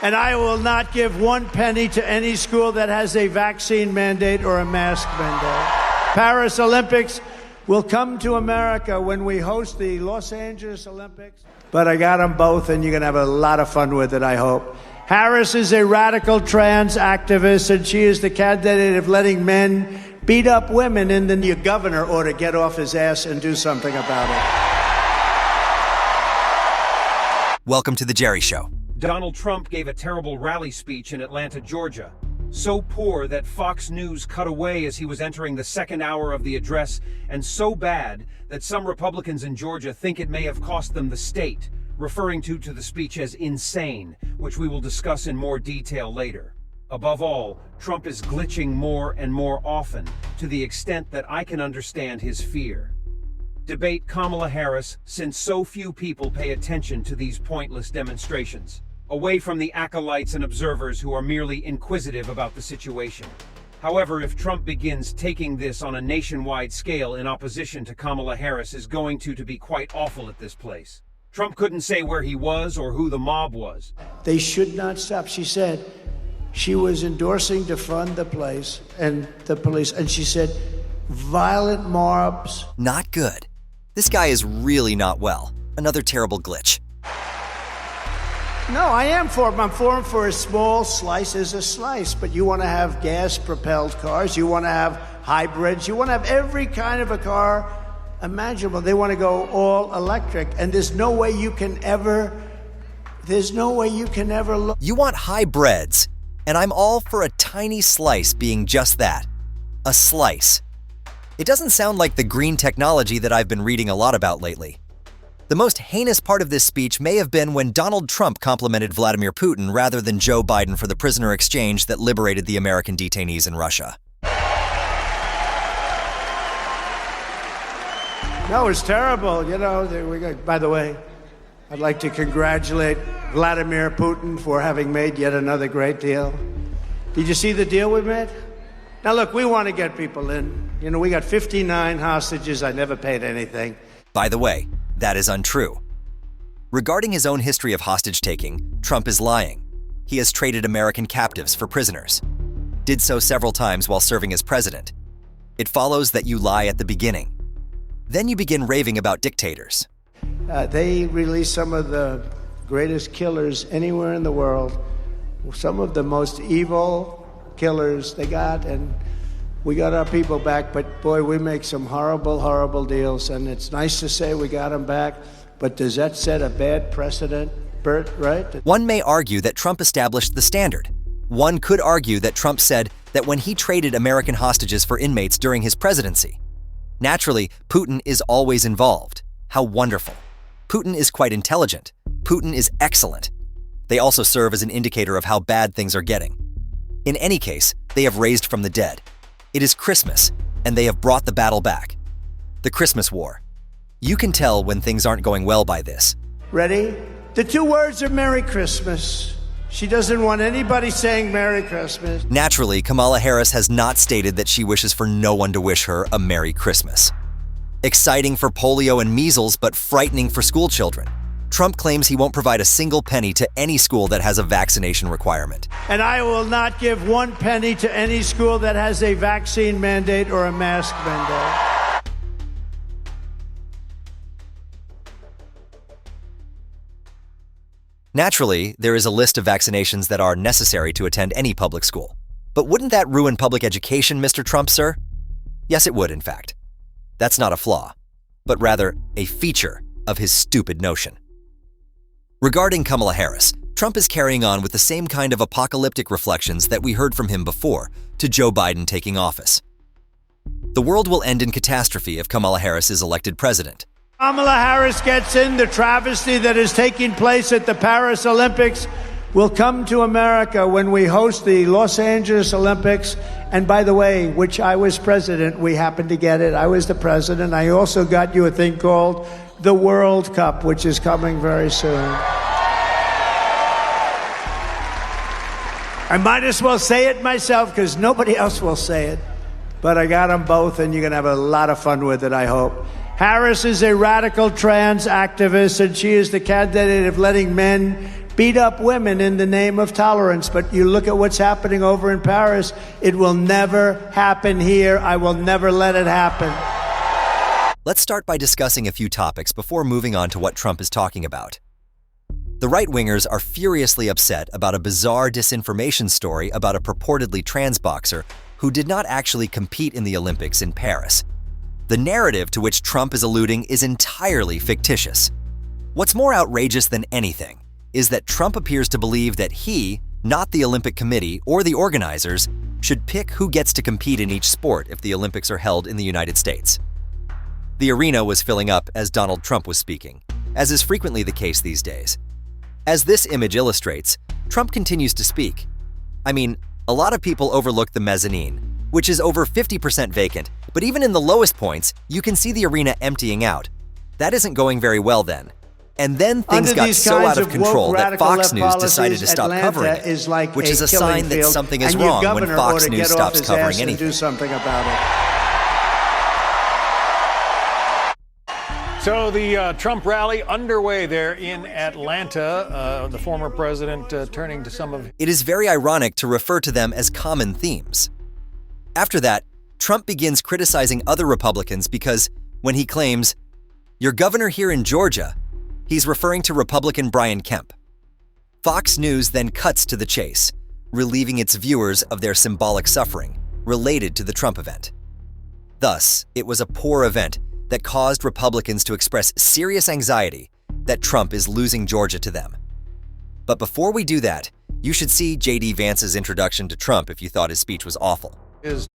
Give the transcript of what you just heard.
And I will not give one penny to any school that has a vaccine mandate or a mask mandate. Paris Olympics will come to America when we host the Los Angeles Olympics. But I got them both, and you're going to have a lot of fun with it, I hope. Harris is a radical trans activist, and she is the candidate of letting men beat up women, and then your governor ought to get off his ass and do something about it. Welcome to The Jerry Show. Donald Trump gave a terrible rally speech in Atlanta, Georgia. So poor that Fox News cut away as he was entering the second hour of the address, and so bad that some Republicans in Georgia think it may have cost them the state, referring to the speech as insane, which we will discuss in more detail later. Above all, Trump is glitching more and more often, to the extent that I can understand his fear. Debate Kamala Harris, since so few people pay attention to these pointless demonstrations, away from the acolytes and observers who are merely inquisitive about the situation. However, if Trump begins taking this on a nationwide scale in opposition to Kamala Harris, is going to be quite awful at this place. Trump couldn't say where he was or who the mob was. They should not stop. She said she was endorsing to fund the place and the police, and she said violent mobs. Not good. This guy is really not well. Another terrible glitch. No, I am for him. I'm for him for a small slice is a slice. But you want to have gas-propelled cars. You want to have hybrids. You want to have every kind of a car imaginable. They want to go all electric. And there's no way you can ever look. You want hybrids, and I'm all for a tiny slice being just that. A slice. It doesn't sound like the green technology that I've been reading a lot about lately. The most heinous part of this speech may have been when Donald Trump complimented Vladimir Putin rather than Joe Biden for the prisoner exchange that liberated the American detainees in Russia. No, it's terrible. You know, by the way, I'd like to congratulate Vladimir Putin for having made yet another great deal. Did you see the deal we made? Now, look, we want to get people in. You know, we got 59 hostages. I never paid anything. By the way, that is untrue. Regarding his own history of hostage-taking, Trump is lying. He has traded American captives for prisoners. Did so several times while serving as president. It follows that you lie at the beginning. Then you begin raving about dictators. They released some of the greatest killers anywhere in the world. Some of the most evil killers they got, and we got our people back, but boy, we make some horrible, horrible deals, and it's nice to say we got them back, but does that set a bad precedent, Bert, right? One may argue that Trump established the standard. One could argue that Trump said that when he traded American hostages for inmates during his presidency. Naturally, Putin is always involved. How wonderful. Putin is quite intelligent. Putin is excellent. They also serve as an indicator of how bad things are getting. In any case, they have raised from the dead. It is Christmas, and they have brought the battle back. The Christmas War. You can tell when things aren't going well by this. Ready? The two words are Merry Christmas. She doesn't want anybody saying Merry Christmas. Naturally, Kamala Harris has not stated that she wishes for no one to wish her a Merry Christmas. Exciting for polio and measles, but frightening for school children. Trump claims he won't provide a single penny to any school that has a vaccination requirement. And I will not give one penny to any school that has a vaccine mandate or a mask mandate. Naturally, there is a list of vaccinations that are necessary to attend any public school. But wouldn't that ruin public education, Mr. Trump, sir? Yes, it would, in fact. That's not a flaw, but rather a feature of his stupid notion. Regarding Kamala Harris, Trump is carrying on with the same kind of apocalyptic reflections that we heard from him before to Joe Biden taking office. The world will end in catastrophe if Kamala Harris is elected president. Kamala Harris gets in, the travesty that is taking place at the Paris Olympics will come to America when we host the Los Angeles Olympics. And by the way, which I was president, we happened to get it. I was the president. I also got you a thing called the World Cup, which is coming very soon. I might as well say it myself because nobody else will say it. But I got them both, and you're going to have a lot of fun with it, I hope. Harris is a radical trans activist, and she is the candidate of letting men beat up women in the name of tolerance. But you look at what's happening over in Paris, it will never happen here. I will never let it happen. Let's start by discussing a few topics before moving on to what Trump is talking about. The right-wingers are furiously upset about a bizarre disinformation story about a purportedly trans boxer who did not actually compete in the Olympics in Paris. The narrative to which Trump is alluding is entirely fictitious. What's more outrageous than anything is that Trump appears to believe that he, not the Olympic Committee or the organizers, should pick who gets to compete in each sport if the Olympics are held in the United States. The arena was filling up as Donald Trump was speaking, as is frequently the case these days. As this image illustrates, Trump continues to speak. I mean, a lot of people overlook the mezzanine, which is over 50% vacant, but even in the lowest points, you can see the arena emptying out. That isn't going very well then. And then things got so out of control that Fox News decided to stop covering it, which is a sign that something is wrong when Fox News stops covering anything. Do something about it. So the Trump rally underway there in Atlanta, the former president turning to some of... It is very ironic to refer to them as common themes. After that, Trump begins criticizing other Republicans because when he claims, "Your governor here in Georgia," he's referring to Republican Brian Kemp. Fox News then cuts to the chase, relieving its viewers of their symbolic suffering related to the Trump event. Thus, it was a poor event that caused Republicans to express serious anxiety that Trump is losing Georgia to them. But before we do that, you should see J.D. Vance's introduction to Trump if you thought his speech was awful. His